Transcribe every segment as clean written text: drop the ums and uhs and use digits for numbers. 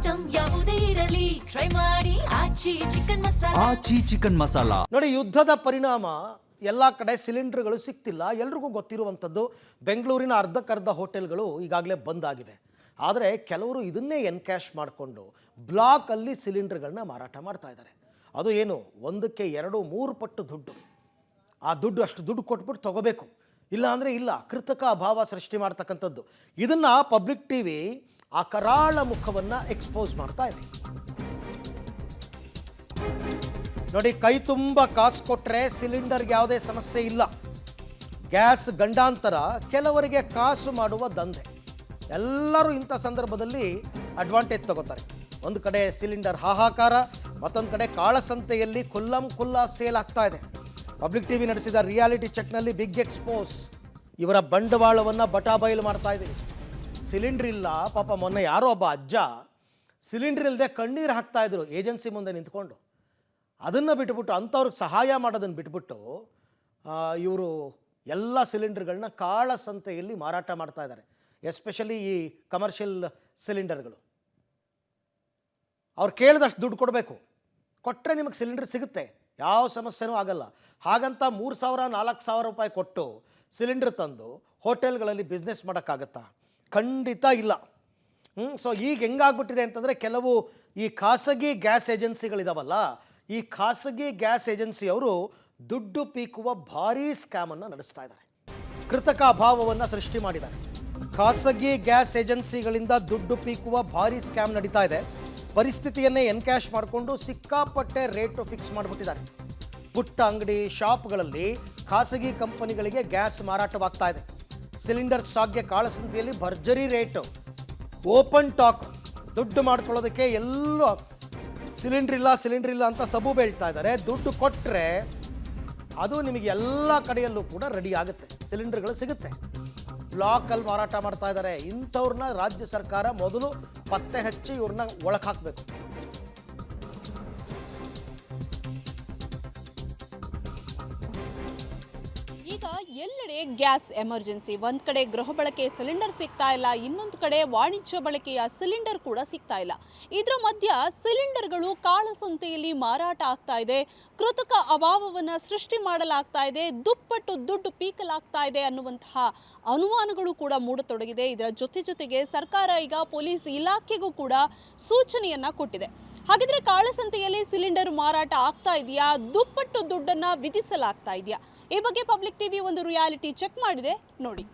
Item ಯಾವುದೇ ಇರಲಿ try ಮಾಡಿ ಆಚಿ ಚಿಕನ್ ಮಸಾಲಾ. ನೋಡಿ, ಯುದ್ಧದ ಪರಿಣಾಮ ಎಲ್ಲ ಕಡೆ ಸಿಲಿಂಡರ್ಗಳು ಸಿಗ್ತಿಲ್ಲ. ಎಲ್ರಿಗೂ ಗೊತ್ತಿರುವಂಥದ್ದು ಬೆಂಗಳೂರಿನ ಅರ್ಧಕ್ಕರ್ಧ ಹೋಟೆಲ್ಗಳು ಈಗಾಗಲೇ ಬಂದ್ ಆಗಿವೆ. ಆದರೆ ಕೆಲವರು ಇದನ್ನೇ ಎನ್ಕ್ಯಾಶ್ ಮಾಡಿಕೊಂಡು ಬ್ಲಾಕಲ್ಲಿ ಸಿಲಿಂಡರ್ಗಳನ್ನ ಮಾರಾಟ ಮಾಡ್ತಾ ಇದ್ದಾರೆ. ಅದು ಏನು, ಒಂದಕ್ಕೆ 2-3 ಪಟ್ಟು ದುಡ್ಡು. ಆ ದುಡ್ಡು ಅಷ್ಟು ದುಡ್ಡು ಕೊಟ್ಬಿಟ್ಟು ತಗೋಬೇಕು, ಇಲ್ಲ ಅಂದರೆ ಇಲ್ಲ. ಕೃತಕ ಅಭಾವ ಸೃಷ್ಟಿ ಮಾಡ್ತಕ್ಕಂಥದ್ದು. ಇದನ್ನು ಪಬ್ಲಿಕ್ ಟಿವಿ ಆ ಕರಾಳ ಮುಖವನ್ನು ಎಕ್ಸ್ಪೋಸ್ ಮಾಡ್ತಾ ಇದೆ. ನೋಡಿ, ಕೈ ತುಂಬ ಕಾಸು ಕೊಟ್ಟರೆ ಸಿಲಿಂಡರ್ಗೆ ಯಾವುದೇ ಸಮಸ್ಯೆ ಇಲ್ಲ. ಗ್ಯಾಸ್ ಗಂಡಾಂತರ, ಕೆಲವರಿಗೆ ಕಾಸು ಮಾಡುವ ದಂಧೆ. ಎಲ್ಲರೂ ಇಂಥ ಸಂದರ್ಭದಲ್ಲಿ ಅಡ್ವಾಂಟೇಜ್ ತಗೋತಾರೆ. ಒಂದು ಕಡೆ ಸಿಲಿಂಡರ್ ಹಾಹಾಕಾರ, ಮತ್ತೊಂದು ಕಡೆ ಕಾಳಸಂತೆಯಲ್ಲಿ ಖುಲ್ಲಾ ಸೇಲ್ ಆಗ್ತಾ ಇದೆ. ಪಬ್ಲಿಕ್ ಟಿವಿ ನಡೆಸಿದ ರಿಯಾಲಿಟಿ ಚೆಕ್ನಲ್ಲಿ ಬಿಗ್ ಎಕ್ಸ್ಪೋಸ್. ಇವರ ಬಂಡವಾಳವನ್ನು ಬಟಾಬಯಲು ಮಾಡ್ತಾ ಇದ್ದೀವಿ. ಸಿಲಿಂಡ್ರ್ ಇಲ್ಲ, ಪಾಪ ಮೊನ್ನೆ ಯಾರೋ ಒಬ್ಬ ಅಜ್ಜ ಸಿಲಿಂಡ್ರ್ ಇಲ್ಲದೆ ಕಣ್ಣೀರು ಹಾಕ್ತಾ ಇದ್ರು ಏಜೆನ್ಸಿ ಮುಂದೆ ನಿಂತ್ಕೊಂಡು. ಅದನ್ನು ಬಿಟ್ಬಿಟ್ಟು, ಅಂಥವ್ರಿಗೆ ಸಹಾಯ ಮಾಡೋದನ್ನು ಬಿಟ್ಬಿಟ್ಟು ಇವರು ಎಲ್ಲ ಸಿಲಿಂಡರ್ಗಳನ್ನ ಕಾಳಸಂತೆಯಲ್ಲಿ ಮಾರಾಟ ಮಾಡ್ತಾ ಇದ್ದಾರೆ. ಎಸ್ಪೆಷಲಿ ಈ ಕಮರ್ಷಿಯಲ್ ಸಿಲಿಂಡರ್ಗಳು. ಅವ್ರು ಕೇಳಿದಷ್ಟು ದುಡ್ಡು ಕೊಡಬೇಕು, ಕೊಟ್ಟರೆ ನಿಮಗೆ ಸಿಲಿಂಡರ್ ಸಿಗುತ್ತೆ, ಯಾವ ಸಮಸ್ಯೆನೂ ಆಗಲ್ಲ. ಹಾಗಂತ 3,000-4,000 ರೂಪಾಯಿ ಕೊಟ್ಟು ಸಿಲಿಂಡರ್ ತಂದು ಹೋಟೆಲ್ಗಳಲ್ಲಿ ಬಿಸ್ನೆಸ್ ಮಾಡೋಕ್ಕಾಗತ್ತಾ? ಖಂಡಿತ ಇಲ್ಲ. ಸೊ ಈಗ ಹೆಂಗಾಗ್ಬಿಟ್ಟಿದೆ ಅಂತಂದರೆ, ಕೆಲವು ಈ ಖಾಸಗಿ ಗ್ಯಾಸ್ ಏಜೆನ್ಸಿಗಳಿದಾವಲ್ಲ, ಈ ಖಾಸಗಿ ಗ್ಯಾಸ್ ಏಜೆನ್ಸಿಯವರು ದುಡ್ಡು ಪೀಕುವ ಭಾರೀ ಸ್ಕ್ಯಾಮನ್ನು ನಡೆಸ್ತಾ ಇದ್ದಾರೆ. ಕೃತಕ ಅಭಾವವನ್ನು ಸೃಷ್ಟಿ ಮಾಡಿದ್ದಾರೆ. ಖಾಸಗಿ ಗ್ಯಾಸ್ ಏಜೆನ್ಸಿಗಳಿಂದ ದುಡ್ಡು ಪೀಕುವ ಭಾರೀ ಸ್ಕ್ಯಾಮ್ ನಡೀತಾ ಇದೆ. ಪರಿಸ್ಥಿತಿಯನ್ನೇ ಎನ್ಕ್ಯಾಶ್ ಮಾಡಿಕೊಂಡು ಸಿಕ್ಕಾಪಟ್ಟೆ ರೇಟು ಫಿಕ್ಸ್ ಮಾಡಿಬಿಟ್ಟಿದ್ದಾರೆ. ಪುಟ್ಟ ಅಂಗಡಿ, ಶಾಪ್ಗಳಲ್ಲಿ ಖಾಸಗಿ ಕಂಪನಿಗಳಿಗೆ ಗ್ಯಾಸ್ ಮಾರಾಟವಾಗ್ತಾ ಇದೆ. ಸಿಲಿಂಡರ್ ಸ್ಟಾಕ್ಗೆ ಕಾಳಸಂತೆಯಲ್ಲಿ ಭರ್ಜರಿ ರೇಟು. Open talk. ದುಡ್ಡು ಮಾಡ್ಕೊಳ್ಳೋದಕ್ಕೆ ಎಲ್ಲೋ ಸಿಲಿಂಡ್ರ್ ಇಲ್ಲ ಅಂತ ಸಬು ಬೀಳ್ತಾ ಇದ್ದಾರೆ. ದುಡ್ಡು ಕೊಟ್ಟರೆ ಅದು ನಿಮಗೆ ಎಲ್ಲ ಕಡೆಯಲ್ಲೂ ಕೂಡ ರೆಡಿ ಆಗುತ್ತೆ, ಸಿಲಿಂಡರ್ಗಳು ಸಿಗುತ್ತೆ. ಬ್ಲಾಕಲ್ಲಿ ಮಾರಾಟ ಮಾಡ್ತಾ ಇದ್ದಾರೆ. ಇಂಥವ್ರನ್ನ ರಾಜ್ಯ ಸರ್ಕಾರ ಮೊದಲು ಪತ್ತೆ ಹಚ್ಚಿ ಇವ್ರನ್ನ ಒಳಗೆ ಹಾಕಬೇಕು. ಈಗ ಎಲ್ಲೆಡೆ ಗ್ಯಾಸ್ ಎಮರ್ಜೆನ್ಸಿ. ಒಂದ್ ಕಡೆ ಗೃಹ ಬಳಕೆ ಸಿಲಿಂಡರ್ ಸಿಗ್ತಾ ಇಲ್ಲ, ಇನ್ನೊಂದು ಕಡೆ ವಾಣಿಜ್ಯ ಬಳಕೆಯ ಸಿಲಿಂಡರ್ ಕೂಡ ಸಿಗ್ತಾ ಇಲ್ಲ. ಇದರ ಮಧ್ಯ ಸಿಲಿಂಡರ್ಗಳು ಕಾಳಸಂತೆಯಲ್ಲಿ ಮಾರಾಟ ಆಗ್ತಾ ಇದೆ, ಕೃತಕ ಅಭಾವವನ್ನು ಸೃಷ್ಟಿ ಮಾಡಲಾಗ್ತಾ ಇದೆ, ದುಪ್ಪಟ್ಟು ದುಡ್ಡು ಪೀಕಲಾಗ್ತಾ ಇದೆ ಅನ್ನುವಂತಹ ಅನುಮಾನಗಳು ಕೂಡ ಮೂಡತೊಡಗಿದೆ. ಇದರ ಜೊತೆಗೆ ಸರ್ಕಾರ ಈಗ ಪೊಲೀಸ್ ಇಲಾಖೆಗೂ ಕೂಡ ಸೂಚನೆಯನ್ನ ಕೊಟ್ಟಿದೆ. ಹಾಗಿದ್ರೆ ಕಾಳಸಂತೆಯಲ್ಲಿ ಸಿಲಿಂಡರ್ ಮಾರಾಟ ಆಗ್ತಾ ಇದೆಯಾ, ದುಪ್ಪಟ್ಟು ದುಡ್ಡನ್ನ ವಿಧಿಸಲಾಗ್ತಾ ಇದೆಯಾ? ಈ ಬಗ್ಗೆ ಪಬ್ಲಿಕ್ ಟಿವಿ ಒಂದು ರಿಯಾಲಿಟಿ ಚೆಕ್ ಮಾಡಿದೆ, ನೋಡಿ.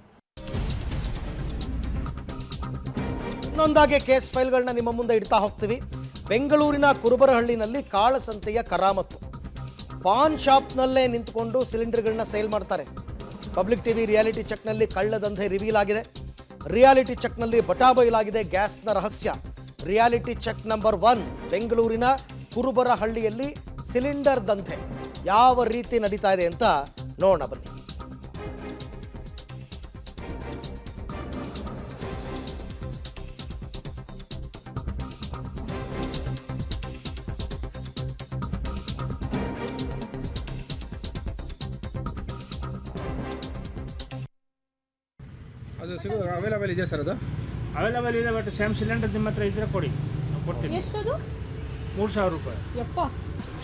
ಇನ್ನೊಂದಾಗೆ ಕೇಸ್ ಫೈಲ್ಗಳನ್ನ ನಿಮ್ಮ ಮುಂದೆ ಇಡ್ತಾ ಹೋಗ್ತೀವಿ. ಬೆಂಗಳೂರಿನ ಕುರುಬರಹಳ್ಳಿನಲ್ಲಿ ಕಾಳಸಂತೆಯ ಕರಾಮತ್ತು. ಪಾನ್ ಶಾಪ್ನಲ್ಲೇ ನಿಂತ್ಕೊಂಡು ಸಿಲಿಂಡರ್ಗಳನ್ನ ಸೇಲ್ ಮಾಡ್ತಾರೆ. ಪಬ್ಲಿಕ್ ಟಿವಿ ರಿಯಾಲಿಟಿ ಚೆಕ್ನಲ್ಲಿ ಕಳ್ಳದಂಧೆ ರಿವೀಲ್ ಆಗಿದೆ. ರಿಯಾಲಿಟಿ ಚೆಕ್ನಲ್ಲಿ ಬಟಾಬಯಲಾಗಿದೆ ಗ್ಯಾಸ್ನ ರಹಸ್ಯ. ರಿಯಾಲಿಟಿ ಚೆಕ್ ನಂಬರ್ 1, ಬೆಂಗಳೂರಿನ ಕುರುಬರಹಳ್ಳಿಯಲ್ಲಿ ಸಿಲಿಂಡರ್ ದಂಧೆ ಯಾವ ರೀತಿ ನಡೀತಾ ಇದೆ ಅಂತ ನೋಡೋಣ ಬನ್ನಿ. ಅದು ಸಿಗೋದು ಅವೈಲೇಬಲ್ ಇದೆ ಸರ್? ಅದು ಅವೈಲೇಬಲ್ ಇದೆ, ಬಟ್ ಸೇಮ್ ಸಿಲಿಂಡರ್ ನಿಮ್ಮ ಹತ್ರ ಇದ್ರೆ ಕೊಡಿ, ಕೊಡ್ತೀನಿ. ಎಷ್ಟದು? 3,000 ರೂಪಾಯಿ. ಯಪ್ಪ,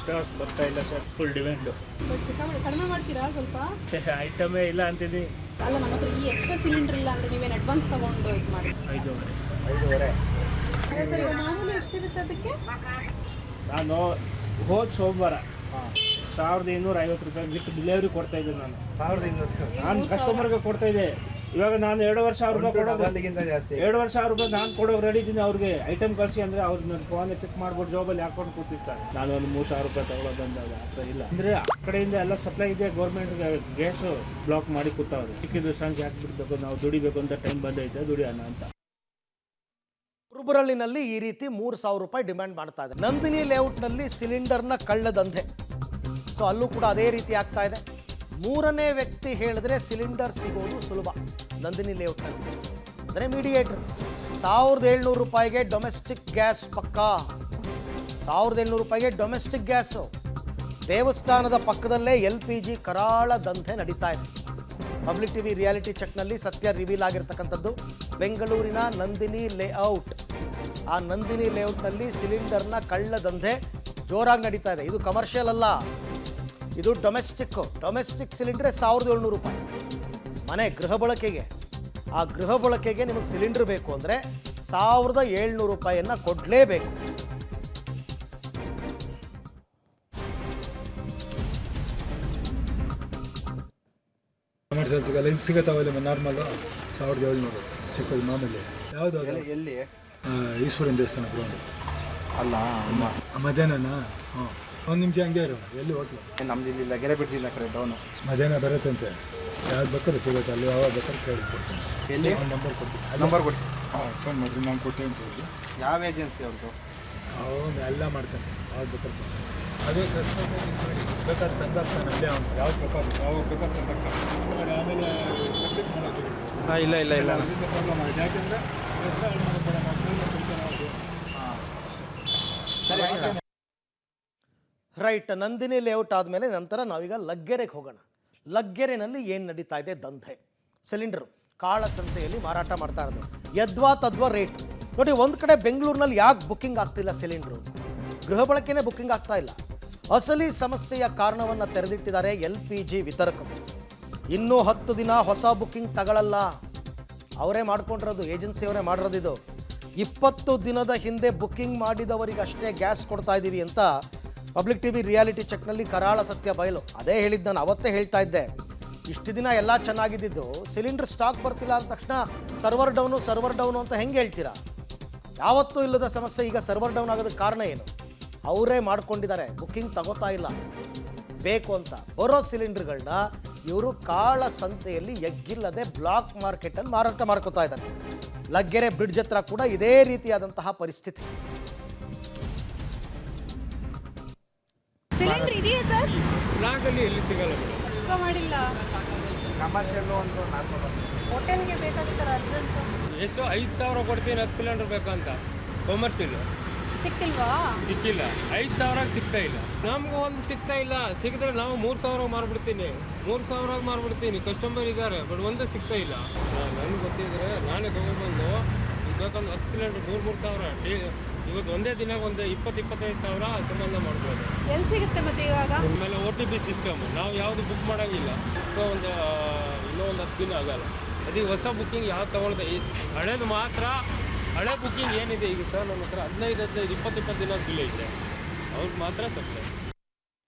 ಸ್ಟಾಕ್ ಬರ್ತಾ ಇಲ್ಲ ಸರ್, ಫುಲ್ ಡಿಮ್ಯಾಂಡು. ಕಡಿಮೆ ಮಾಡ್ತೀರಾ ಸ್ವಲ್ಪ? ಐಟಮೇ ಇಲ್ಲ ಅಂತಿದ್ದೀನಿ. ಅಲ್ಲ, ನಮ್ಮ ಹತ್ರ ಈ ಎಕ್ಸ್ಟ್ರಾ ಸಿಲಿಂಡರ್ ಇಲ್ಲ ಅಂದ್ರೆ ನೀವೇನು ಅಡ್ವಾನ್ಸ್ ತಗೊಂಡು ಇದು ಮಾಡಿ. 5,500. ಸರ್, ಈಗ ಮಾಮೂಲಿ ಎಷ್ಟಿರುತ್ತೆ ಅದಕ್ಕೆ? ನಾನು ಹೋದ ಸೋಮವಾರ 1,250 ರೂಪಾಯಿ ವಿತ್ ಡೆಲಿವರಿ ಕೊಡ್ತಾ ಇದ್ದೆ. ನಾನು 1,200 ನಾನು ಕಸ್ಟಮರ್ಗೆ ಕೊಡ್ತಾ ಇದ್ದೆ. ಇವಾಗ ನಾನು 2,000 ರೂಪಾಯಿ ಕೊಡೋದು, 2,000 ರೂಪಾಯಿ ನಾನು ಕೊಡೋಕೆ ರೆಡಿ ಇದ್ದೀನಿ. ಅವ್ರಿಗೆ ಐಟಮ್ ಕಳಿಸಿ ಅಂದರೆ ಅವ್ರು ನನ್ನ ಫೋನ್ ಪಿಕ್ ಮಾಡ್ಬಿಟ್ಟು ಜಾಬಲ್ಲಿ ಹಾಕೊಂಡು ಕೂತಿರ್ತಾರೆ. ನಾನು ಒಂದು 3,000 ರೂಪಾಯಿ ತಗೊಳ್ಳೋದಂದಾಗ ಆ ಥರ ಇಲ್ಲ. ಅಂದರೆ ಆ ಕಡೆಯಿಂದ ಎಲ್ಲ ಸಪ್ಲೈ ಇದೆ, ಗೌರ್ಮೆಂಟ್ಗೆ ಗ್ಯಾಸು ಬ್ಲಾಕ್ ಮಾಡಿ ಕೂತವ್ರೆ. ಸಿಕ್ಕಿದ್ದು ಸಂಖ್ಯೆ ಹಾಕ್ಬಿಡ್ಬೇಕು, ನಾವು ದುಡಿಬೇಕು ಅಂತ ಟೈಮ್ ಬಂದೈತೆ, ದುಡಿಯೋಣ ಅಂತ. ಕುರುಬರಹಳ್ಳಿನಲ್ಲಿ ಈ ರೀತಿ 3,000 ರೂಪಾಯಿ ಡಿಮ್ಯಾಂಡ್ ಮಾಡ್ತಾ ಇದೆ. ನಂದಿನಿ ಲೇಔಟ್ನಲ್ಲಿ ಸಿಲಿಂಡರ್ನ ಕಳ್ಳದಂಧೆ. ಸೊ ಅಲ್ಲೂ ಕೂಡ ಅದೇ ರೀತಿ ಆಗ್ತಾ ಇದೆ. 3ನೇ ವ್ಯಕ್ತಿ ಹೇಳಿದ್ರೆ ಸಿಲಿಂಡರ್ ಸಿಗೋದು ಸುಲಭ ನಂದಿನಿ ಲೇಔಟ್ನಲ್ಲಿ. ಅಂದರೆ ಮೀಡಿಯೇಟರ್ 1,700 ರೂಪಾಯಿಗೆ ಡೊಮೆಸ್ಟಿಕ್ ಗ್ಯಾಸ್ ಪಕ್ಕಾ. 1,700 ರೂಪಾಯಿಗೆ ಡೊಮೆಸ್ಟಿಕ್ ಗ್ಯಾಸು. ದೇವಸ್ಥಾನದ ಪಕ್ಕದಲ್ಲೇ LPG ಕರಾಳ ದಂಧೆ ನಡೀತಾ ಇದೆ. ಪಬ್ಲಿಕ್ ಟಿವಿ ರಿಯಾಲಿಟಿ ಚೆಕ್ನಲ್ಲಿ ಸತ್ಯ ರಿವೀಲ್ ಆಗಿರ್ತಕ್ಕಂಥದ್ದು. ಬೆಂಗಳೂರಿನ ನಂದಿನಿ ಲೇಔಟ್ ಆ ನಂದಿನಿ ಲೇಔಟ್ನಲ್ಲಿ ಸಿಲಿಂಡರ್ನ ಕಳ್ಳದಂಧೆ ಜೋರಾಗಿ ನಡೀತಾ ಇದೆ. ಇದು ಕಮರ್ಷಿಯಲ್ ಅಲ್ಲ, ಇದು ಡೊಮೆಸ್ಟಿಕ್ ಸಿಲಿಂಡ್ರೆ 1700 ರೂಪಾಯಿ ಮನೆ ಗೃಹ ಬಳಕೆಗೆ. ಆ ಗೃಹ ಬಳಕೆಗೆ ನಿಮಗೆ ಸಿಲಿಂಡರ್ ಬೇಕು ಅಂದರೆ 1700 ರೂಪಾಯಿಯನ್ನು ಕೊಡಲೇಬೇಕು. ಸಂಚಿಗೆಲ್ಲ ಇದು ಸಿಗತ್ತಾವಲ್ಲ ನಾರ್ಮಲ್ 1700 ಚಿಕ್ಕದು ಮಾಮೂಲಿ. ಯಾವುದು ಎಲ್ಲಿ ಈಶ್ವರನ ದೇವಸ್ಥಾನ ಗ್ರೌಂಡ್ ಅಲ್ಲ ಮಧ್ಯಾಹ್ನನಾ? ಹಾಂ, ಒಂದು ನಿಮಿಷ ಹಂಗೆ ಇರು. ಎಲ್ಲಿ ಹೋಟ್ಲು? ನಮ್ದು ಇಲ್ಲಿಲ್ಲ, ಗೆರೆ ಬಿಡ್ತಿಲ್ಲ ಕರೆ ಡೌನು. ಮಧ್ಯಾಹ್ನ ಬರುತ್ತಂತೆ. ಯಾವ್ದು ಬೇಕಾದ್ರೆ ಸಿಗುತ್ತೆ, ಅಲ್ಲಿ ಯಾವಾಗ ಬೇಕಾದ್ರೆ ಕೇಳಿ ಕೊಡ್ತೀನಿ. ಎಲ್ಲಿ ನಂಬರ್ ಕೊಡ್ತೀನಿ. ನಂಬರ್ ಕೊಡಿ. ಹಾಂ, ಫೋನ್ ಮಾಡಿರಿ, ನಾನು ಕೊಟ್ಟೆ ಅಂತ ಹೇಳಿ. ಯಾವ ಏಜೆನ್ಸಿ ಅವ್ರದ್ದು? ಅವನು ಎಲ್ಲ ಮಾಡ್ತಾನೆ, ಯಾವ್ದು ಬೇಕಾದ್ರೆ. ಅದೇ ಸಸ್ಪೆಂಡ್ ಮಾಡಿ ಬೇಕಾದ್ರೆ ತಂದಾಗ್ತಾನೆ ಅಲ್ಲೇ. ಅವನು ಯಾವ್ದು ಬೇಕಾದ್ರೆ ಯಾವಾಗ ಬೇಕಾದ್ರೆ ತಂದಾಗ್ತಾನೆ. ಆಮೇಲೆ ಕಂಪ್ಲೀಟ್ ಮಾಡೋದು ಇಲ್ಲ ಅದರಿಂದ ಪ್ರಾಬ್ಲಮ್ ಆಗಿದೆ. ಯಾಕೆಂದರೆ ರೈಟ್. ನಂದಿನಿ ಲೇಔಟ್ ಆದಮೇಲೆ ನಂತರ ನಾವೀಗ ಲಗ್ಗೆರೆಗೆ ಹೋಗೋಣ. ಲಗ್ಗೆರೆನಲ್ಲಿ ಏನು ನಡೀತಾ ಇದೆ ದಂಧೆ? ಸಿಲಿಂಡರು ಕಾಳಸಂತೆಯಲ್ಲಿ ಮಾರಾಟ ಮಾಡ್ತಾ ಇರೋದು ಯದ್ವಾ ತದ್ವಾ ರೇಟ್ ನೋಡಿ. ಒಂದು ಕಡೆ ಬೆಂಗಳೂರಿನಲ್ಲಿ ಯಾಕೆ ಬುಕ್ಕಿಂಗ್ ಆಗ್ತಿಲ್ಲ ಸಿಲಿಂಡ್ರು? ಗೃಹ ಬಳಕೆನೇ ಬುಕ್ಕಿಂಗ್ ಆಗ್ತಾ ಇಲ್ಲ. ಅಸಲಿ ಸಮಸ್ಯೆಯ ಕಾರಣವನ್ನು ತೆರೆದಿಟ್ಟಿದ್ದಾರೆ LPG ವಿತರಕರು. ಇನ್ನೂ 10 ದಿನ ಹೊಸ ಬುಕ್ಕಿಂಗ್ ತಗೊಳ್ಳಲ್ಲ, ಅವರೇ ಮಾಡ್ಕೊಂಡಿರೋದು, ಏಜೆನ್ಸಿಯವರೇ ಮಾಡಿರೋದು. ಇದು 20 ದಿನದ ಹಿಂದೆ ಬುಕ್ಕಿಂಗ್ ಮಾಡಿದವರಿಗಷ್ಟೇ ಗ್ಯಾಸ್ ಕೊಡ್ತಾ ಇದ್ದೀವಿ ಅಂತ ಪಬ್ಲಿಕ್ ಟಿವಿ ರಿಯಾಲಿಟಿ ಚೆಕ್ನಲ್ಲಿ ಕರಾಳ ಸತ್ಯ ಬಯಲು. ಅದೇ ಹೇಳಿದ್ದು ನಾನು, ಅವತ್ತೇ ಹೇಳ್ತಾ ಇದ್ದೆ. ಇಷ್ಟು ದಿನ ಎಲ್ಲ ಚೆನ್ನಾಗಿದ್ದು, ಸಿಲಿಂಡರ್ ಸ್ಟಾಕ್ ಬರ್ತಿಲ್ಲ ಅಂದ ತಕ್ಷಣ ಸರ್ವರ್ ಡೌನು ಅಂತ ಹೆಂಗೆ ಹೇಳ್ತೀರಾ? ಯಾವತ್ತೂ ಇಲ್ಲದ ಸಮಸ್ಯೆ ಈಗ ಸರ್ವರ್ ಡೌನ್ ಆಗೋದಕ್ಕೆ ಕಾರಣ ಏನು? ಅವರೇ ಮಾಡ್ಕೊಂಡಿದ್ದಾರೆ, ಬುಕ್ಕಿಂಗ್ ತಗೋತಾ ಇಲ್ಲ ಬೇಕು ಅಂತ. ಬರೋ ಸಿಲಿಂಡರ್ಗಳನ್ನ ಇವರು ಕಾಳ ಸಂತೆಯಲ್ಲಿ ಎಗ್ಗಿಲ್ಲದೆ ಬ್ಲಾಕ್ ಮಾರ್ಕೆಟಲ್ಲಿ ಮಾರಾಟ ಮಾಡ್ಕೋತಾ ಇದ್ದಾರೆ. ಲಗ್ಗೆರೆ ಬ್ರಿಡ್ಜ್ ಹತ್ರ ಕೂಡ ಇದೇ ರೀತಿಯಾದಂತಹ ಪರಿಸ್ಥಿತಿ. ಸಿಲಿಂಡರ್ ಇದೆಯಾ ಸರ್? ಬ್ಲಾಕಲ್ಲಿ ಎಲ್ಲಿ ಸಿಗಲ್ಲ ಮಾಡಿಲ್ಲ. ಕಮರ್ಷಿಯಲ್ ಒಂದು ನಾರ್ಮಲ್ ಹೋಟೆಲ್ಗೆ ಬೇಕಾಗ್ತಾರೆ ಅರ್ಜೆಂಟ್. ಎಷ್ಟು 5000 ಕೊಡ್ತೀನಿ 10 ಸಿಲಿಂಡರ್ ಬೇಕಂತ. ಕಮರ್ಷಿಯಲ್ ಸಿಕ್ತಿಲ್ವಾ? ಸಿಕ್ಕಿಲ್ಲ. 5000 ಸಿಗ್ತಾ ಇಲ್ಲ. ನಮ್ಗೆ ಒಂದು ಸಿಗ್ತಾ ಇಲ್ಲ. ಸಿಕ್ಕಿದ್ರೆ ನಾವು 3000 ಮಾರ್ಬಿಡ್ತೀನಿ. 3000 ಮಾರ್ಬಿಡ್ತೀನಿ. ಕಸ್ಟಮರ್ ಇದ್ದಾರೆ, ಬಟ್ ಒಂದೇ ಸಿಗ್ತಾ ಇಲ್ಲ. ನನಗೆ ಗೊತ್ತಿದ್ರೆ ನಾನೇ ತೊಗೊಂಡ್ಬಂದು ಬೇಕಂದ್ರೆ 10 ಸಿಲಿಂಡರ್ 3,000 ಇವತ್ತು ಒಂದೇ ದಿನ ಒಂದು 20-25,000 ಸಂಬಂಧ ಮಾಡ್ಬೋದು. ಎಲ್ಲಿ ಸಿಗುತ್ತೆ ಮತ್ತೆ ಇವಾಗ? ಆಮೇಲೆ OTP ಸಿಸ್ಟಮ್ ನಾವು ಯಾವುದು ಬುಕ್ ಮಾಡೋಂಗಿಲ್ಲ. ಒಂದು ಇನ್ನೂ ಒಂದು 10 ದಿನ ಆಗಲ್ಲ. ಅದಕ್ಕೆ ಹೊಸ ಬುಕ್ಕಿಂಗ್ ಯಾವ್ದು ತೊಗೊಳ್ದೆ, ಹಳೇದು ಮಾತ್ರ. ಹಳೆ ಬುಕ್ಕಿಂಗ್ ಏನಿದೆ ಈಗ ಸರ್ ನನ್ನ ಹತ್ರ 15-20 ದಿನ ಬಿಲ್ ಐತೆ, ಅವ್ರಿಗೆ ಮಾತ್ರ ಸಪ್ಲೈ.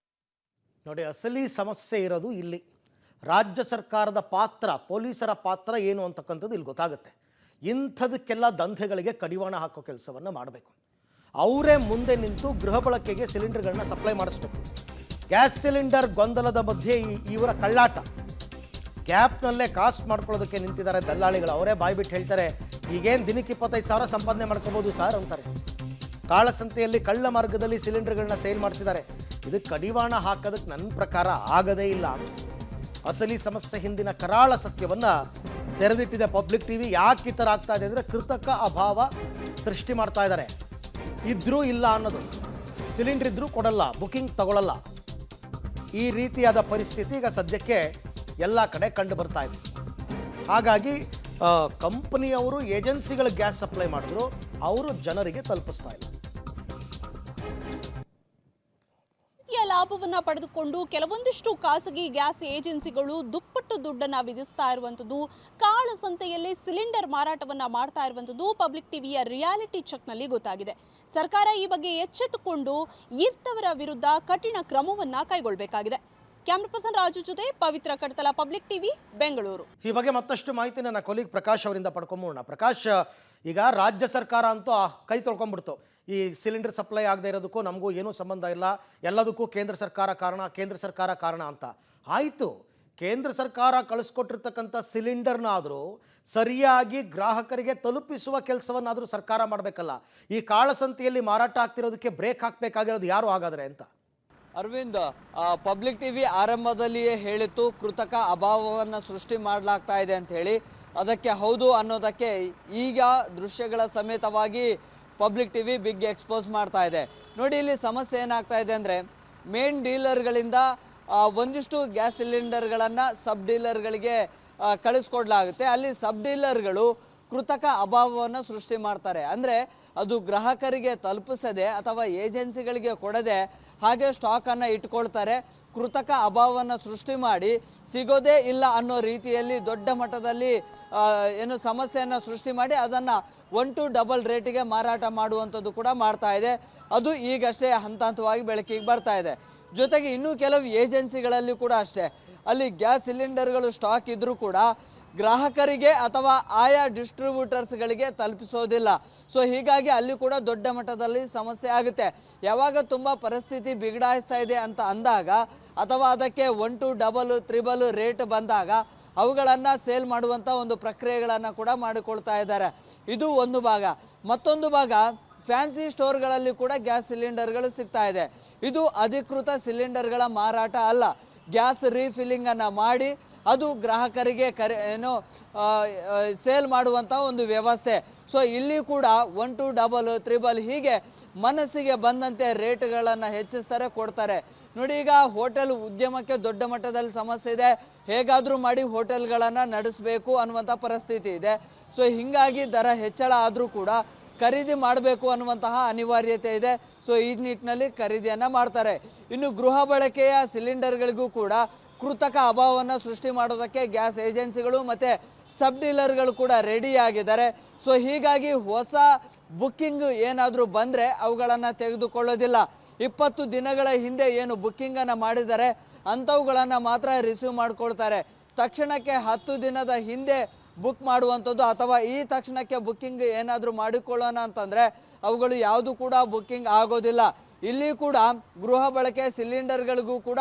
ನೋಡಿ, ಅಸಲಿ ಸಮಸ್ಯೆ ಇರೋದು ಇಲ್ಲಿ. ರಾಜ್ಯ ಸರ್ಕಾರದ ಪಾತ್ರ, ಪೊಲೀಸರ ಪಾತ್ರ ಏನು ಅಂತಕ್ಕಂಥದ್ದು ಇಲ್ಲಿ ಗೊತ್ತಾಗುತ್ತೆ. ಇಂಥದಕ್ಕೆಲ್ಲ ದಂಧೆಗಳಿಗೆ ಕಡಿವಾಣ ಹಾಕೋ ಕೆಲಸವನ್ನು ಮಾಡಬೇಕು. ಅವರೇ ಮುಂದೆ ನಿಂತು ಗೃಹ ಬಳಕೆಗೆ ಸಿಲಿಂಡರ್ಗಳನ್ನ ಸಪ್ಲೈ ಮಾಡಿಸ್ಬೇಕು. ಗ್ಯಾಸ್ ಸಿಲಿಂಡರ್ ಗೊಂದಲದ ಮಧ್ಯೆ ಇವರ ಕಳ್ಳಾಟ, ಗ್ಯಾಪ್ನಲ್ಲೇ ಕಾಸ್ಟ್ ಮಾಡ್ಕೊಳ್ಳೋದಕ್ಕೆ ನಿಂತಿದ್ದಾರೆ ದಲ್ಲಾಳಿಗಳು. ಅವರೇ ಬಾಯ್ಬಿಟ್ಟು ಹೇಳ್ತಾರೆ, ಈಗೇನು ದಿನಕ್ಕೆ 25,000 ಸಂಪಾದನೆ ಮಾಡ್ಕೋಬೋದು ಸರ್ ಅಂತಾರೆ. ಕಾಳಸಂತೆಯಲ್ಲಿ ಕಳ್ಳ ಮಾರ್ಗದಲ್ಲಿ ಸಿಲಿಂಡರ್ಗಳನ್ನ ಸೇಲ್ ಮಾಡ್ತಿದ್ದಾರೆ. ಇದಕ್ಕೆ ಕಡಿವಾಣ ಹಾಕೋದಕ್ಕೆ ನನ್ನ ಪ್ರಕಾರ ಆಗದೇ ಇಲ್ಲ. ಅಸಲಿ ಸಮಸ್ಯೆ ಹಿಂದಿನ ಕರಾಳ ಸತ್ಯವನ್ನು ತೆರೆದಿಟ್ಟಿದೆ ಪಬ್ಲಿಕ್ ಟಿವಿ. ಯಾಕೆ ಈ ಥರ ಆಗ್ತಾ ಇದೆ ಅಂದರೆ, ಕೃತಕ ಅಭಾವ ಸೃಷ್ಟಿ ಮಾಡ್ತಾ ಇದ್ದಾರೆ. ಇದ್ರೂ ಇಲ್ಲ ಅನ್ನೋದು, ಸಿಲಿಂಡರ್ ಇದ್ರೂ ಕೊಡಲ್ಲ, ಬುಕ್ಕಿಂಗ್ ತಗೊಳ್ಳಲ್ಲ. ಈ ರೀತಿಯಾದ ಪರಿಸ್ಥಿತಿ ಈಗ ಸದ್ಯಕ್ಕೆ ಎಲ್ಲ ಕಡೆ ಕಂಡು ಬರ್ತಾ ಇದೆ. ಹಾಗಾಗಿ ಕಂಪನಿಯವರು ಏಜೆನ್ಸಿಗಳಿಗೆ ಗ್ಯಾಸ್ ಸಪ್ಲೈ ಮಾಡಿದ್ರು, ಅವರು ಜನರಿಗೆ ತಲುಪಿಸ್ತಾ ಇಲ್ಲ. ಲಾಭವನ್ನ ಪಡೆದುಕೊಂಡು ಕೆಲವೊಂದಿಷ್ಟು ಖಾಸಗಿ ಗ್ಯಾಸ್ ಏಜೆನ್ಸಿಗಳು ದುಪ್ಪಟ್ಟು ದುಡ್ಡನ್ನ ವಿಧಿಸ್ತಾ ಇರುವಂಥದ್ದು, ಕಾಳಸಂತೆಯಲ್ಲಿ ಸಿಲಿಂಡರ್ ಮಾರಾಟವನ್ನ ಮಾಡ್ತಾ ಇರುವಂಥದ್ದು ಪಬ್ಲಿಕ್ ಟಿವಿಯ ರಿಯಾಲಿಟಿ ಚೆಕ್ನಲ್ಲಿ ಗೊತ್ತಾಗಿದೆ. ಸರ್ಕಾರ ಈ ಬಗ್ಗೆ ಎಚ್ಚೆತ್ತುಕೊಂಡು ಇಂಥವರ ವಿರುದ್ಧ ಕಠಿಣ ಕ್ರಮವನ್ನ ಕೈಗೊಳ್ಳಬೇಕಾಗಿದೆ. ಕ್ಯಾಮ್ರಾ ಪರ್ಸನ್ ರಾಜು ಜೊತೆ ಪವಿತ್ರ ಕಡತಲ, ಪಬ್ಲಿಕ್ ಟಿವಿ, ಬೆಂಗಳೂರು. ಈ ಬಗ್ಗೆ ಮತ್ತಷ್ಟು ಮಾಹಿತಿ ನನ್ನ ಕೊಲೀಗ್ ಪ್ರಕಾಶ್ ಅವರಿಂದ ಪಡ್ಕೊಂಬೋಣ. ಪ್ರಕಾಶ್, ಈಗ ರಾಜ್ಯ ಸರ್ಕಾರ ಅಂತೂ ಕೈ ತೊಳ್ಕೊಂಡ್ಬಿಡ್ತು. ಈ ಸಿಲಿಂಡರ್ ಸಪ್ಲೈ ಆಗದೆ ಇರೋದಕ್ಕೂ ನಮಗೂ ಏನೂ ಸಂಬಂಧ ಇಲ್ಲ, ಎಲ್ಲದಕ್ಕೂ ಕೇಂದ್ರ ಸರ್ಕಾರ ಕಾರಣ ಅಂತ ಆಯಿತು. ಕೇಂದ್ರ ಸರ್ಕಾರ ಕಳಿಸ್ಕೊಟ್ಟಿರ್ತಕ್ಕಂಥ ಸಿಲಿಂಡರ್ನಾದರೂ ಸರಿಯಾಗಿ ಗ್ರಾಹಕರಿಗೆ ತಲುಪಿಸುವ ಕೆಲಸವನ್ನಾದರೂ ಸರ್ಕಾರ ಮಾಡಬೇಕಲ್ಲ. ಈ ಕಾಳಸಂತೆಯಲ್ಲಿ ಮಾರಾಟ ಆಗ್ತಿರೋದಕ್ಕೆ ಬ್ರೇಕ್ ಹಾಕಬೇಕಾಗಿರೋದು ಯಾರು ಹಾಗಾದರೆ ಅಂತ? ಅರವಿಂದ್, ಪಬ್ಲಿಕ್ ಟಿವಿ ಆರಂಭದಲ್ಲಿಯೇ ಹೇಳಿತ್ತು ಕೃತಕ ಅಭಾವವನ್ನು ಸೃಷ್ಟಿ ಮಾಡಲಾಗ್ತಾ ಇದೆ ಅಂತ ಹೇಳಿ. ಅದಕ್ಕೆ ಹೌದು ಅನ್ನೋದಕ್ಕೆ ಈಗ ದೃಶ್ಯಗಳ ಸಮೇತವಾಗಿ ಪಬ್ಲಿಕ್ ಟಿವಿ ಬಿಗ್ ಎಕ್ಸ್ಪೋಸ್ ಮಾಡ್ತಾ ಇದೆ. ನೋಡಿ, ಇಲ್ಲಿ ಸಮಸ್ಯೆ ಏನಾಗ್ತಾ ಇದೆ ಅಂದರೆ, ಮೇನ್ ಡೀಲರ್ಗಳಿಂದ ಒಂದಿಷ್ಟು ಗ್ಯಾಸ್ ಸಿಲಿಂಡರ್ಗಳನ್ನು ಸಬ್ ಡೀಲರ್ಗಳಿಗೆ ಕಳಿಸ್ಕೊಡ್ಲಾಗುತ್ತೆ. ಅಲ್ಲಿ ಸಬ್ ಡೀಲರ್ಗಳು ಕೃತಕ ಅಭಾವವನ್ನು ಸೃಷ್ಟಿ ಮಾಡ್ತಾರೆ. ಅಂದರೆ ಅದು ಗ್ರಾಹಕರಿಗೆ ತಲುಪಿಸದೆ ಅಥವಾ ಏಜೆನ್ಸಿಗಳಿಗೆ ಕೊಡದೆ ಹಾಗೆ ಸ್ಟಾಕನ್ನು ಇಟ್ಕೊಳ್ತಾರೆ. ಕೃತಕ ಅಭಾವವನ್ನು ಸೃಷ್ಟಿ ಮಾಡಿ ಸಿಗೋದೇ ಇಲ್ಲ ಅನ್ನೋ ರೀತಿಯಲ್ಲಿ ದೊಡ್ಡ ಮಟ್ಟದಲ್ಲಿ ಏನು ಸಮಸ್ಯೆಯನ್ನು ಸೃಷ್ಟಿ ಮಾಡಿ ಅದನ್ನು 1 to 2 ರೇಟಿಗೆ ಮಾರಾಟ ಮಾಡುವಂಥದ್ದು ಕೂಡ ಮಾಡ್ತಾ ಇದೆ. ಅದು ಈಗಷ್ಟೇ ಹಂತ ಹಂತವಾಗಿ ಬೆಳಕಿಗೆ ಬರ್ತಾ ಇದೆ. ಜೊತೆಗೆ ಇನ್ನೂ ಕೆಲವು ಏಜೆನ್ಸಿಗಳಲ್ಲಿ ಕೂಡ ಅಷ್ಟೇ, ಅಲ್ಲಿ ಗ್ಯಾಸ್ ಸಿಲಿಂಡರ್ಗಳು ಸ್ಟಾಕ್ ಇದ್ದರೂ ಕೂಡ ಗ್ರಾಹಕರಿಗೆ ಅಥವಾ ಆಯಾ ಡಿಸ್ಟ್ರಿಬ್ಯೂಟರ್ಸ್ಗಳಿಗೆ ತಲುಪಿಸೋದಿಲ್ಲ. ಸೊ ಹೀಗಾಗಿ ಅಲ್ಲಿ ಕೂಡ ದೊಡ್ಡ ಮಟ್ಟದಲ್ಲಿ ಸಮಸ್ಯೆ ಆಗುತ್ತೆ. ಯಾವಾಗ ತುಂಬ ಪರಿಸ್ಥಿತಿ ಬಿಗಡಾಯಿಸ್ತಾ ಇದೆ ಅಂತ ಅಂದಾಗ ಅಥವಾ ಅದಕ್ಕೆ 1 to 2, 3 ರೇಟ್ ಬಂದಾಗ ಅವುಗಳನ್ನು ಸೇಲ್ ಮಾಡುವಂಥ ಒಂದು ಪ್ರಕ್ರಿಯೆಗಳನ್ನು ಕೂಡ ಮಾಡಿಕೊಳ್ತಾ ಇದ್ದಾರೆ. ಇದು ಒಂದು ಭಾಗ. ಮತ್ತೊಂದು ಭಾಗ, ಫ್ಯಾನ್ಸಿ ಸ್ಟೋರ್ಗಳಲ್ಲಿ ಕೂಡ ಗ್ಯಾಸ್ ಸಿಲಿಂಡರ್ಗಳು ಸಿಗ್ತಾ ಇದೆ. ಇದು ಅಧಿಕೃತ ಸಿಲಿಂಡರ್ಗಳ ಮಾರಾಟ ಅಲ್ಲ, ಗ್ಯಾಸ್ ರೀಫಿಲ್ಲಿಂಗನ್ನು ಮಾಡಿ ಅದು ಗ್ರಾಹಕರಿಗೆ ಸೇಲ್ ಮಾಡುವಂಥ ಒಂದು ವ್ಯವಸ್ಥೆ. ಸೊ ಇಲ್ಲಿ ಕೂಡ 1 to 2, 3 ಹೀಗೆ ಮನಸ್ಸಿಗೆ ಬಂದಂತೆ ರೇಟ್ಗಳನ್ನು ಹೆಚ್ಚಿಸ್ತಾರೆ, ಕೊಡ್ತಾರೆ. ನೋಡಿ, ಈಗ ಹೋಟೆಲ್ ಉದ್ಯಮಕ್ಕೆ ದೊಡ್ಡ ಮಟ್ಟದಲ್ಲಿ ಸಮಸ್ಯೆ ಇದೆ. ಹೇಗಾದರೂ ಮಾಡಿ ಹೋಟೆಲ್ಗಳನ್ನು ನಡೆಸಬೇಕು ಅನ್ನುವಂಥ ಪರಿಸ್ಥಿತಿ ಇದೆ. ಸೊ ಹೀಗಾಗಿ ದರ ಹೆಚ್ಚಳ ಆದರೂ ಕೂಡ ಖರೀದಿ ಮಾಡಬೇಕು ಅನ್ನುವಂತಹ ಅನಿವಾರ್ಯತೆ ಇದೆ. ಸೊ ಈ ನಿಟ್ಟಿನಲ್ಲಿ ಖರೀದಿಯನ್ನು ಮಾಡ್ತಾರೆ. ಇನ್ನು ಗೃಹ ಬಳಕೆಯ ಸಿಲಿಂಡರ್ಗಳಿಗೂ ಕೂಡ ಕೃತಕ ಅಭಾವವನ್ನು ಸೃಷ್ಟಿ ಮಾಡೋದಕ್ಕೆ ಗ್ಯಾಸ್ ಏಜೆನ್ಸಿಗಳು ಮತ್ತು ಸಬ್ ಡೀಲರ್ಗಳು ಕೂಡ ರೆಡಿಯಾಗಿದ್ದಾರೆ. ಸೊ ಹೀಗಾಗಿ ಹೊಸ ಬುಕ್ಕಿಂಗ್ ಏನಾದರೂ ಬಂದರೆ ಅವುಗಳನ್ನು ತೆಗೆದುಕೊಳ್ಳೋದಿಲ್ಲ. 20 ದಿನಗಳ ಹಿಂದೆ ಏನು ಬುಕ್ಕಿಂಗನ್ನು ಮಾಡಿದ್ದಾರೆ ಅಂಥವುಗಳನ್ನು ಮಾತ್ರ ರಿಸೀವ್ ಮಾಡ್ಕೊಳ್ತಾರೆ. ತಕ್ಷಣಕ್ಕೆ 10 ದಿನದ ಹಿಂದೆ ಬುಕ್ ಮಾಡುವಂಥದ್ದು ಅಥವಾ ಈ ತಕ್ಷಣಕ್ಕೆ ಬುಕ್ಕಿಂಗ್ ಏನಾದರೂ ಮಾಡಿಕೊಳ್ಳೋಣ ಅಂತಂದರೆ ಅವುಗಳು ಯಾವುದು ಕೂಡ ಬುಕ್ಕಿಂಗ್ ಆಗೋದಿಲ್ಲ. ಇಲ್ಲಿ ಕೂಡ ಗೃಹ ಬಳಕೆ ಸಿಲಿಂಡರ್ಗಳಿಗೂ ಕೂಡ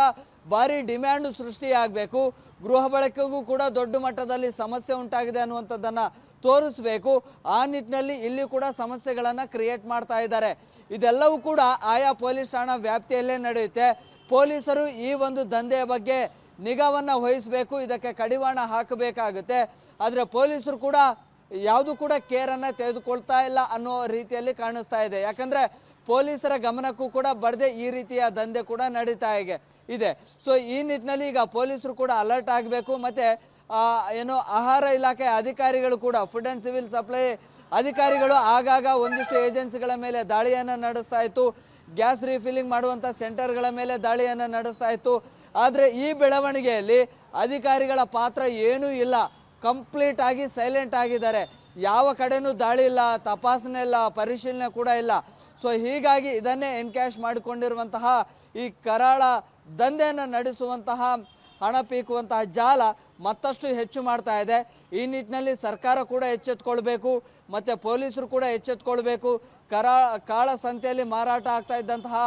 ಭಾರಿ ಡಿಮ್ಯಾಂಡ್ ಸೃಷ್ಟಿಯಾಗಬೇಕು. ಗೃಹ ಬಳಕೆಗೂ ಕೂಡ ದೊಡ್ಡ ಮಟ್ಟದಲ್ಲಿ ಸಮಸ್ಯೆ ಉಂಟಾಗಿದೆ ಅನ್ನುವಂಥದ್ದನ್ನು ತೋರಿಸಬೇಕು. ಆ ನಿಟ್ಟಿನಲ್ಲಿ ಇಲ್ಲಿ ಕೂಡ ಸಮಸ್ಯೆಗಳನ್ನು ಕ್ರಿಯೇಟ್ ಮಾಡ್ತಾ ಇದ್ದಾರೆ. ಇದೆಲ್ಲವೂ ಕೂಡ ಆಯಾ ಪೊಲೀಸ್ ಠಾಣಾ ವ್ಯಾಪ್ತಿಯಲ್ಲೇ ನಡೆಯುತ್ತೆ. ಪೊಲೀಸರು ಈ ಒಂದು ದಂಧೆಯ ಬಗ್ಗೆ ನಿಗಾವನ್ನು ವಹಿಸಬೇಕು, ಇದಕ್ಕೆ ಕಡಿವಾಣ ಹಾಕಬೇಕಾಗುತ್ತೆ. ಆದರೆ ಪೊಲೀಸರು ಕೂಡ ಯಾವುದು ಕೂಡ ಕೇರನ್ನು ತೆಗೆದುಕೊಳ್ತಾ ಇಲ್ಲ ಅನ್ನೋ ರೀತಿಯಲ್ಲಿ ಕಾಣಿಸ್ತಾ ಇದೆ. ಯಾಕಂದರೆ ಪೊಲೀಸರ ಗಮನಕ್ಕೂ ಕೂಡ ಬರದೆ ಈ ರೀತಿಯ ದಂಧೆ ಕೂಡ ನಡೀತಾ ಇದೆ. ಸೊ ಈ ನಿಟ್ಟಿನಲ್ಲಿ ಈಗ ಪೊಲೀಸರು ಕೂಡ ಅಲರ್ಟ್ ಆಗಬೇಕು. ಮತ್ತು ಏನು ಆಹಾರ ಇಲಾಖೆ ಅಧಿಕಾರಿಗಳು ಕೂಡ, ಫುಡ್ ಆ್ಯಂಡ್ ಸಿವಿಲ್ ಸಪ್ಲೈ ಅಧಿಕಾರಿಗಳು ಆಗಾಗ ಒಂದಿಷ್ಟು ಏಜೆನ್ಸಿಗಳ ಮೇಲೆ ದಾಳಿಯನ್ನು ನಡೆಸ್ತಾ ಇತ್ತು, ಗ್ಯಾಸ್ ರೀಫಿಲ್ಲಿಂಗ್ ಮಾಡುವಂಥ ಸೆಂಟರ್ಗಳ ಮೇಲೆ ದಾಳಿಯನ್ನು ನಡೆಸ್ತಾ ಇತ್ತು. ಆದರೆ ಈ ಬೆಳವಣಿಗೆಯಲ್ಲಿ ಅಧಿಕಾರಿಗಳ ಪಾತ್ರ ಏನೂ ಇಲ್ಲ, ಕಂಪ್ಲೀಟ್ ಆಗಿ ಸೈಲೆಂಟ್ ಆಗಿದ್ದಾರೆ. ಯಾವ ಕಡೆನೂ ದಾಳಿ ಇಲ್ಲ, ತಪಾಸಣೆ ಇಲ್ಲ, ಪರಿಶೀಲನೆ ಕೂಡ ಇಲ್ಲ. ಸೊ ಹೀಗಾಗಿ ಇದನ್ನೇ ಎನ್ಕ್ಯಾಶ್ ಮಾಡಿಕೊಂಡಿರುವಂತಹ ಈ ಕರಾಳ ದಂಧೆಯನ್ನು ನಡೆಸುವಂತಹ, ಹಣ ಪೀಕುವಂತಹ ಜಾಲ ಮತ್ತಷ್ಟು ಹೆಚ್ಚು ಮಾಡ್ತಾ ಇದೆ. ಈ ನಿಟ್ಟಿನಲ್ಲಿ ಸರ್ಕಾರ ಕೂಡ ಎಚ್ಚೆತ್ತುಕೊಳ್ಬೇಕು ಮತ್ತು ಪೊಲೀಸರು ಕೂಡ ಎಚ್ಚೆತ್ತುಕೊಳ್ಬೇಕು. ಕಾಳ ಸಂತೆಯಲ್ಲಿ ಮಾರಾಟ ಆಗ್ತಾ ಇದ್ದಂತಹ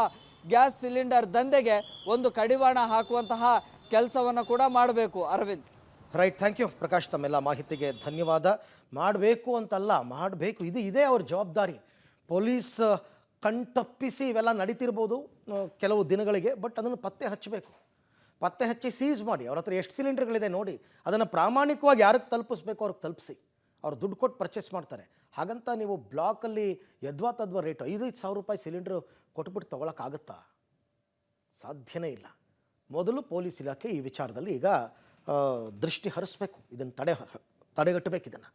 ಗ್ಯಾಸ್ ಸಿಲಿಂಡರ್ ದಂಧೆಗೆ ಒಂದು ಕಡಿವಾಣ ಹಾಕುವಂತಹ ಕೆಲಸವನ್ನು ಕೂಡ ಮಾಡಬೇಕು. Arvind. Right, thank you Prakash, ತಮ್ಮೆಲ್ಲ ಮಾಹಿತಿಗೆ ಧನ್ಯವಾದ. ಮಾಡಬೇಕು ಅಂತಲ್ಲ, ಮಾಡಬೇಕು, ಇದೇ ಅವ್ರ ಜವಾಬ್ದಾರಿ. ಪೊಲೀಸ್ ಕಣ್ತಪ್ಪಿಸಿ ಇವೆಲ್ಲ ನಡೀತಿರ್ಬೋದು ಕೆಲವು ದಿನಗಳಿಗೆ, ಬಟ್ ಅದನ್ನು ಪತ್ತೆ ಹಚ್ಚಬೇಕು. ಪತ್ತೆ ಹಚ್ಚಿ ಸೀಸ್ ಮಾಡಿ, ಅವ್ರ ಹತ್ರ ಎಷ್ಟು ಸಿಲಿಂಡರ್ಗಳಿದೆ ನೋಡಿ, ಅದನ್ನು ಪ್ರಾಮಾಣಿಕವಾಗಿ ಯಾರಿಗೆ ತಲುಪಿಸ್ಬೇಕು ಅವ್ರಿಗೆ ತಲುಪಿಸಿ. ಅವ್ರು ದುಡ್ಡು ಕೊಟ್ಟು ಪರ್ಚೇಸ್ ಮಾಡ್ತಾರೆ. ಹಾಗಂತ ನೀವು ಬ್ಲಾಕಲ್ಲಿ ಯದ್ವಾ ತದ್ವಾ ರೇಟು 5,000 ರೂಪಾಯಿ ಸಿಲಿಂಡ್ರು ಕೊಟ್ಬಿಟ್ಟು ತೊಗೊಳಕ್ಕಾಗತ್ತಾ? ಸಾಧ್ಯನೇ ಇಲ್ಲ. ಮೊದಲು ಪೊಲೀಸ್ ಇಲಾಖೆ ಈ ವಿಚಾರದಲ್ಲಿ ಈಗ ದೃಷ್ಟಿ ಹರಿಸ್ಬೇಕು, ಇದನ್ನು ತಡೆಗಟ್ಟಬೇಕು ಇದನ್ನು.